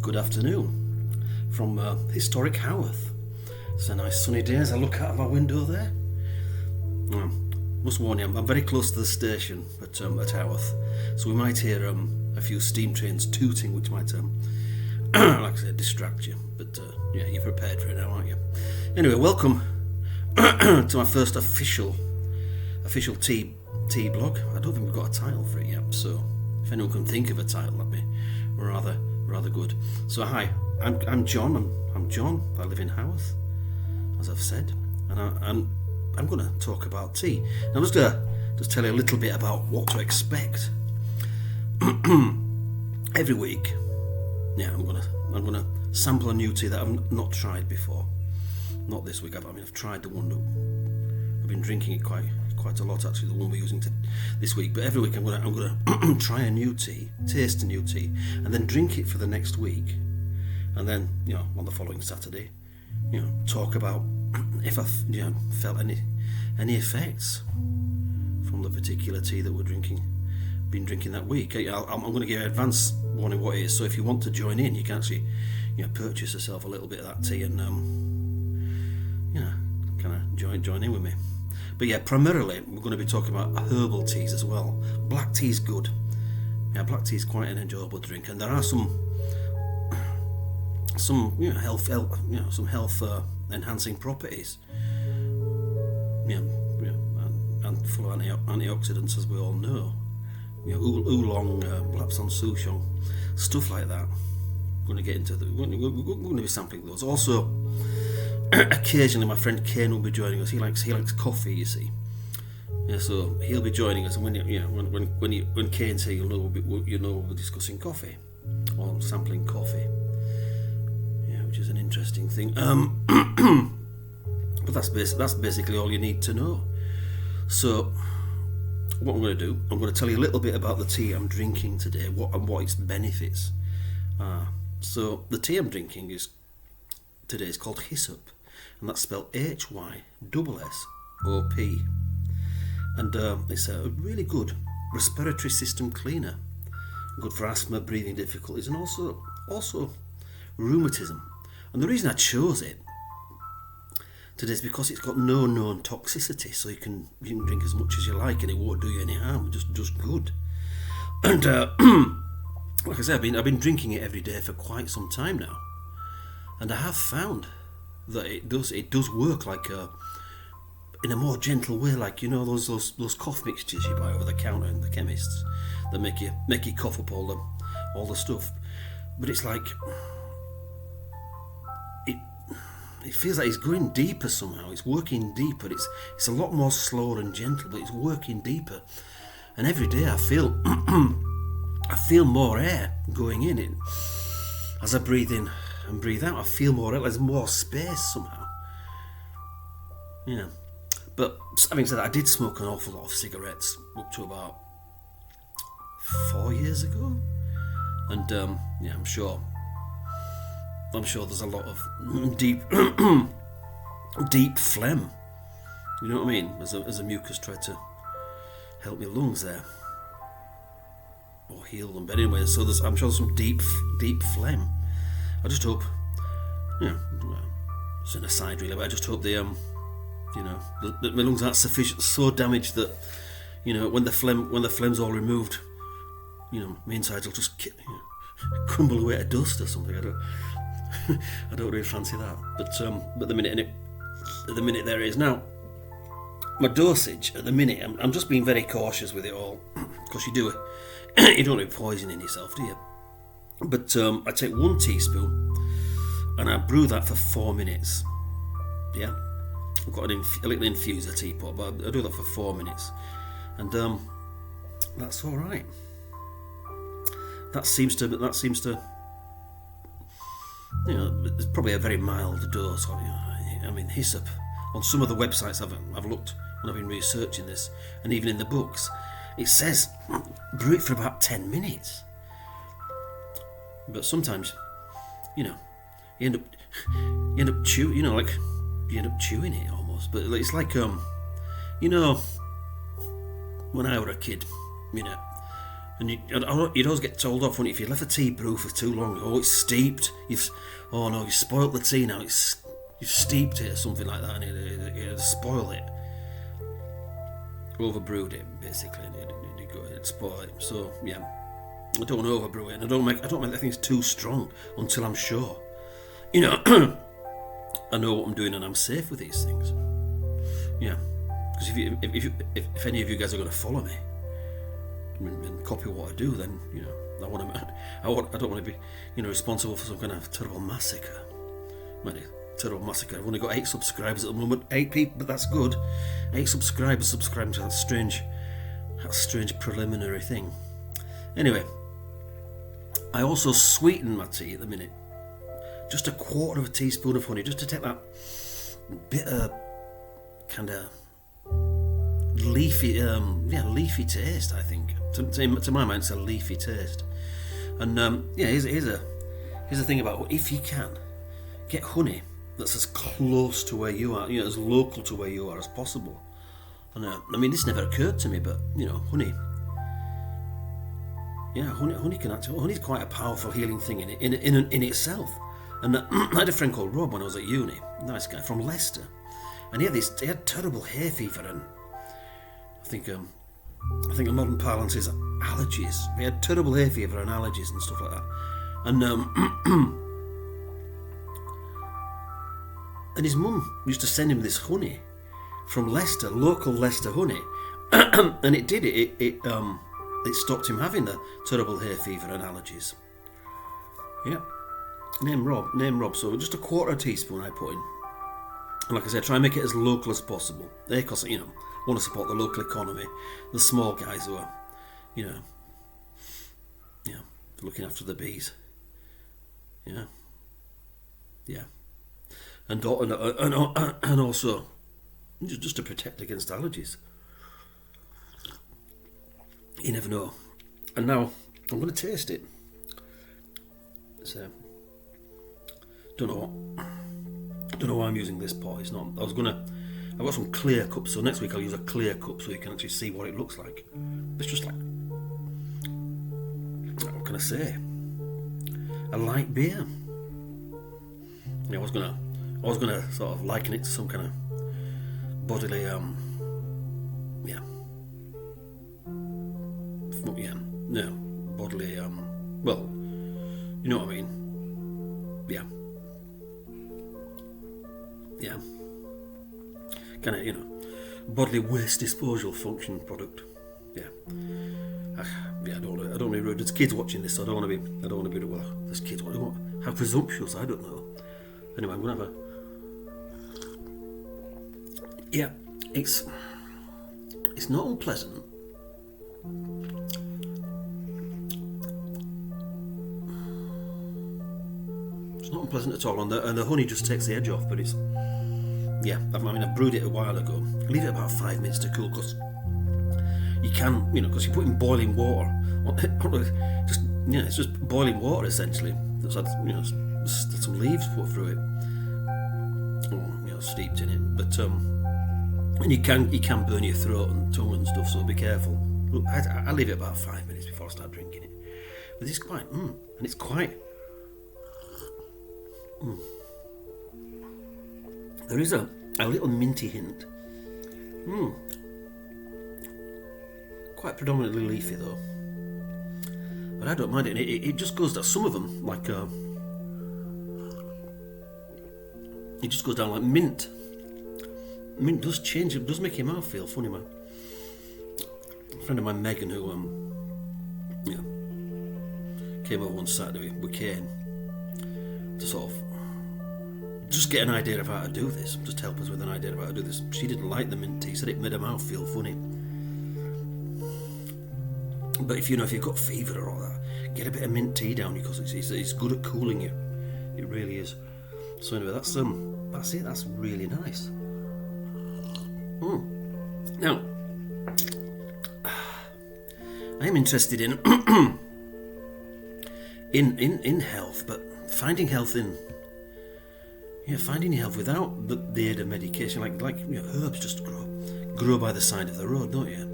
Good afternoon from historic Haworth. It's a nice sunny day as I look out of my window there. Must warn you, I'm very close to the station at Haworth, so we might hear a few steam trains tooting, which might, like I said, distract you. But yeah, you're prepared for it now, aren't you? Anyway, welcome to my first official tea blog. I don't think we've got a title for it yet, so if anyone can think of a title, that'd be rather good. So hi, I'm John. I'm John. I live in Haworth, as I've said, and I'm going to talk about tea. Now, I'm just going to tell you a little bit about what to expect. Every week, yeah, I'm gonna sample a new tea that I've not tried before. Not this week. I've tried the one that I've been drinking it quite a lot, actually, the one we're using this week. But every week I'm gonna try a new tea, taste a new tea, and then drink it for the next week, and then on the following Saturday, talk about if I felt any effects from the particular tea that we're been drinking that week. I'm going to give you advance warning what it is, so if you want to join in, you can actually purchase yourself a little bit of that tea and kind of join in with me. But yeah, primarily we're going to be talking about herbal teas as well. Black tea is good. Yeah, black tea is quite an enjoyable drink, and there are some health enhancing properties. And full of antioxidants, as we all know. Oolong, Lapsang Souchong, stuff like that. We're going to get into we're going to be sampling those. Also, occasionally my friend Kane will be joining us. He likes coffee, you see. Yeah, so he'll be joining us, and when Kane's here, you'll know we're discussing coffee or sampling coffee. Yeah, which is an interesting thing. But that's basically all you need to know. So, what I'm going to do, I'm going to tell you a little bit about the tea I'm drinking today, what its benefits are. So, the tea I'm drinking today is called Hyssop, and that's spelled HYSSOP. And it's a really good respiratory system cleaner, good for asthma, breathing difficulties, and also rheumatism. And the reason I chose it today is because it's got no known toxicity, so you can drink as much as you like and it won't do you any harm. Just good. And like I said, I've been drinking it every day for quite some time now, and I have found that it does work like in a more gentle way, like those cough mixtures you buy over the counter in the chemists that make you cough up all the stuff. But it's like it feels like it's going deeper somehow. It's working deeper. It's a lot more slower and gentle, but it's working deeper. And every day I feel more air going in it. As I breathe in and breathe out, I feel more air. There's more space somehow. But having said that, I did smoke an awful lot of cigarettes up to about 4 years ago. And I'm sure there's a lot of deep phlegm. You know what I mean? As a mucus tried to help my lungs there, or heal them. But anyway, so I'm sure there's some deep phlegm. I just hope, it's an aside really, but I just hope that my lungs aren't so damaged that when the phlegm's all removed, my insides will just crumble away to dust or something. I don't really fancy that, but the minute there is now. My dosage at the minute, I'm just being very cautious with it all, because you don't want to be poisoning yourself, do you? But I take 1 teaspoon and I brew that for 4 minutes. Yeah, I've got a little infuser teapot, but I do that for 4 minutes, and that's all right. That seems to. It's probably a very mild dose. Hyssop. On some of the websites I've looked when I've been researching this, and even in the books, it says brew it for about 10 minutes. But sometimes, you end up chewing it almost. But it's like when I was a kid, And you'd always get told off, wouldn't you, if you left the tea brew for too long. Oh, it's steeped. Oh no, you spoilt the tea now. You've steeped it or something like that, and it'd spoil it. Overbrewed it, basically, and it'd spoil it. So yeah, I don't want to overbrew it, and I don't make the things too strong until I'm sure. You know, I know what I'm doing and I'm safe with these things. Yeah, because if any of you guys are going to follow me and copy what I do, then I don't want to be responsible for some kind of terrible massacre. Terrible massacre. I've only got 8 subscribers at the moment. 8 people, but that's good. 8 subscribers subscribing to that strange preliminary thing. Anyway, I also sweeten my tea at the minute. Just a quarter of a teaspoon of honey, just to take that bitter kind of leafy taste. I think to my mind, it's a leafy taste. And here's the thing about, if you can get honey that's as close to where you are, as local to where you are as possible. And this never occurred to me, but honey. Yeah, honey can actually. Honey's quite a powerful healing thing in itself. And I had a friend called Rob when I was at uni, nice guy from Leicester, and he had terrible hay fever, and I think in modern parlance is allergies. He had terrible hay fever and allergies and stuff like that, and and his mum used to send him this honey from Leicester, local Leicester honey, and it stopped him having the terrible hay fever and allergies. Yeah. Name Rob. So just a quarter of a teaspoon I put in. And like I said, try and make it as local as possible. Because, want to support the local economy. The small guys who are, looking after the bees. Yeah. Yeah. And also, just to protect against allergies. You never know. And now, I'm going to taste it. So... Don't know why I'm using this pot. It's not. I've got some clear cups, so next week I'll use a clear cup so you can actually see what it looks like. It's just like, what can I say? A light beer. I was gonna sort of liken it to some kind of bodily bodily well, you know what I mean. Yeah, kind of bodily waste disposal function product. Yeah, I don't want to be rude. There's kids watching this, so I don't want to be. Well, there's kids. How presumptuous? I don't know. Anyway, I'm gonna have a. Yeah, it's not unpleasant. It's not unpleasant at all, and the honey just takes the edge off. But it's, I brewed it a while ago. Leave it about 5 minutes to cool, because you can, because you put in boiling water. It's just boiling water essentially. That's had, some leaves put through it, or steeped in it. But and you can burn your throat and tongue and stuff. So be careful. Look, I leave it about 5 minutes before I start drinking it. But it's quite, and it's quite. There is a little minty hint. Quite predominantly leafy though. But I don't mind it. It just goes down. Some of them, like it just goes down like mint. Mint does change. It does make your mouth feel funny, man. A friend of mine, Megan, who came over one Saturday with Kane to sort of just get an idea of how to do this. Just help us with an idea of how to do this. She didn't like the mint tea. Said it made her mouth feel funny. But if you've got fever or all that, get a bit of mint tea down you, because it's good at cooling you. It really is. So anyway, that's it. That's really nice. Now, I am interested in in health, but finding health finding your health without the aid of medication, like herbs just grow by the side of the road, don't you?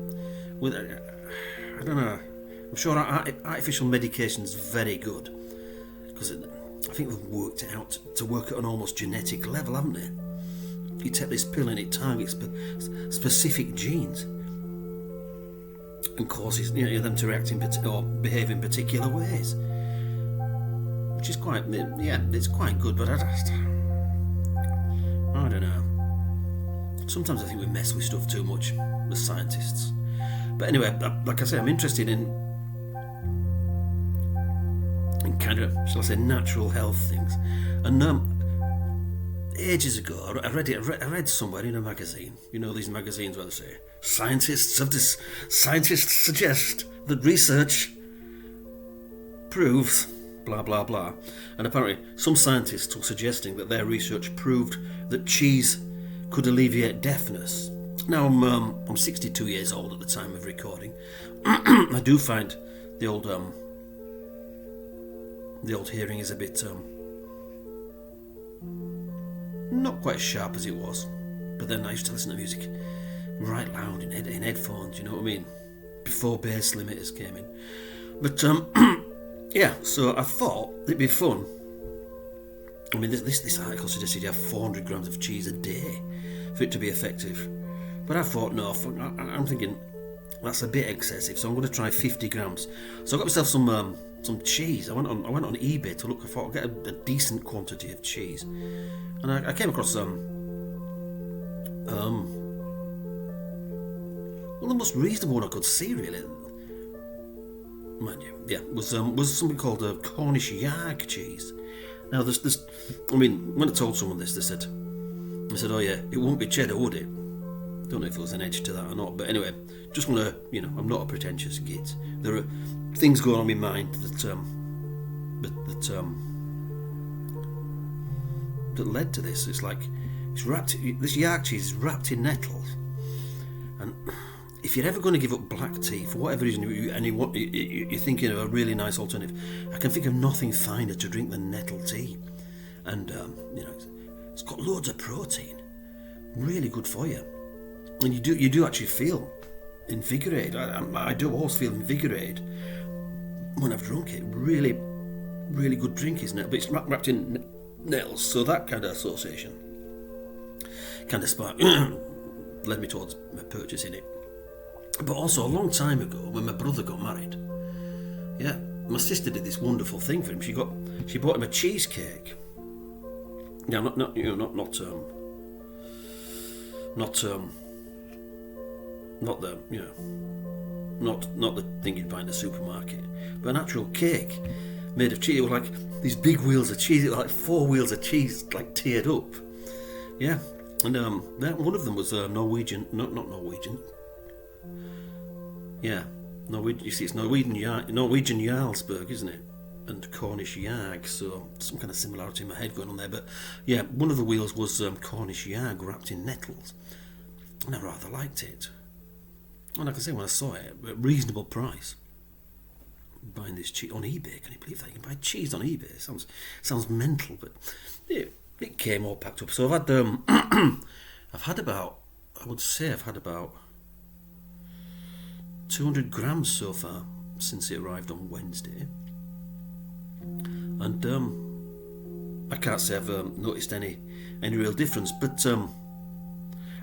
I don't know. I'm sure artificial medication's very good, because I think they've worked it out to work at an almost genetic level, haven't they? You take this pill and it targets specific genes and causes them to react or behave in particular ways, which is quite, it's quite good. But I don't know. Sometimes I think we mess with stuff too much as scientists. But anyway, like I say, I'm interested in kind of, shall I say, natural health things. And ages ago, I read somewhere in a magazine. You know these magazines where they say scientists suggest that research proves blah blah blah, and apparently some scientists were suggesting that their research proved that cheese could alleviate deafness. Now I'm 62 years old at the time of recording. I do find the old hearing is a bit not quite as sharp as it was, but then I used to listen to music right loud in headphones, you know what I mean, before bass limiters came in. But yeah, so I thought it'd be fun. I mean, this article suggested you have 400 grams of cheese a day for it to be effective, but I thought no, I'm thinking that's a bit excessive, so I'm going to try 50 grams. So I got myself some cheese. I went on eBay to look. I thought I'd get a decent quantity of cheese, and I came across well, the most reasonable one I could see, really, mind you, was something called Cornish Yard cheese. Now, there's, I mean, when I told someone this, they said, oh yeah, it wouldn't be cheddar, would it? Don't know if there was an edge to that or not, but anyway, just want to, I'm not a pretentious git. There are things going on in my mind that led to this. It's like this York cheese is wrapped in nettles, and if you're ever going to give up black tea for whatever reason, you're thinking of a really nice alternative, I can think of nothing finer to drink than nettle tea, and it's got loads of protein, really good for you. And you do actually feel invigorated. I do always feel invigorated when I've drunk it. Really, really good drink, isn't it? But it's wrapped in nettles, so that kind of association kind of led me towards purchasing it. But also a long time ago, when my brother got married, my sister did this wonderful thing for him. She bought him a cheesecake. Yeah, not the thing you'd buy in the supermarket, but an actual cake made of cheese. It was like these big wheels of cheese, like 4 wheels of cheese, like tiered up. Yeah, and one of them was Norwegian, not Norwegian. Yeah, Norwegian. You see, it's Norwegian Jarlsberg, isn't it? And Cornish Yag, so some kind of similarity in my head going on there. But yeah, one of the wheels was Cornish Yag wrapped in nettles, and I rather liked it. And like I say, when I saw it at a reasonable price, buying this cheese on eBay, can you believe that? You can buy cheese on eBay. It sounds mental, but it came all packed up. So I've had about 200 grams so far since it arrived on Wednesday, and I can't say I've noticed any real difference, but I'm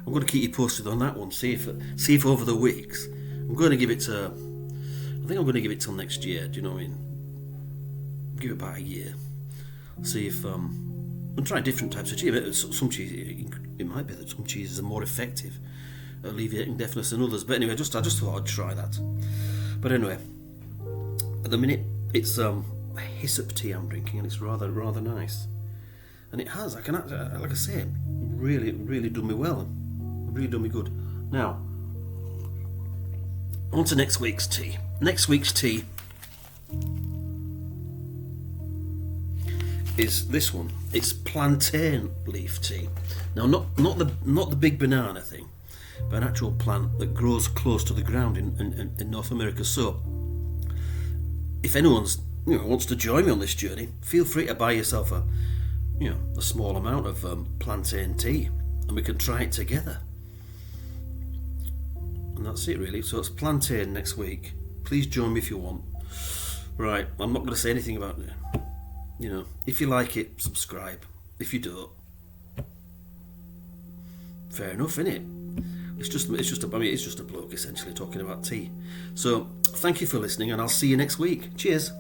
going to keep you posted on that one. See if over the weeks I'm going to give it I think I'm going to give it till next year. Do you know what I mean? Give it about a year. See if and try different types of cheese. Some cheese, it might be that some cheeses are more effective at alleviating deafness than others. But anyway, I just thought I'd try that. But anyway, at the minute it's hyssop tea I'm drinking, and it's rather nice. And it has, like I say, really done me well. Really done me good. Now, on to next week's tea. Next week's tea is this one. It's plantain leaf tea. Now, not the big banana thing, but an actual plant that grows close to the ground in North America. So, if anyone's wants to join me on this journey, feel free to buy yourself a small amount of plantain tea, and we can try it together. And that's it, really. So it's plantain next week, Please join me if you want. Right, I'm not going to say anything about it. You know, if you like it, subscribe. If you don't, fair enough, innit? It's just a bloke essentially talking about tea. So, thank you for listening, and I'll see you next week. Cheers.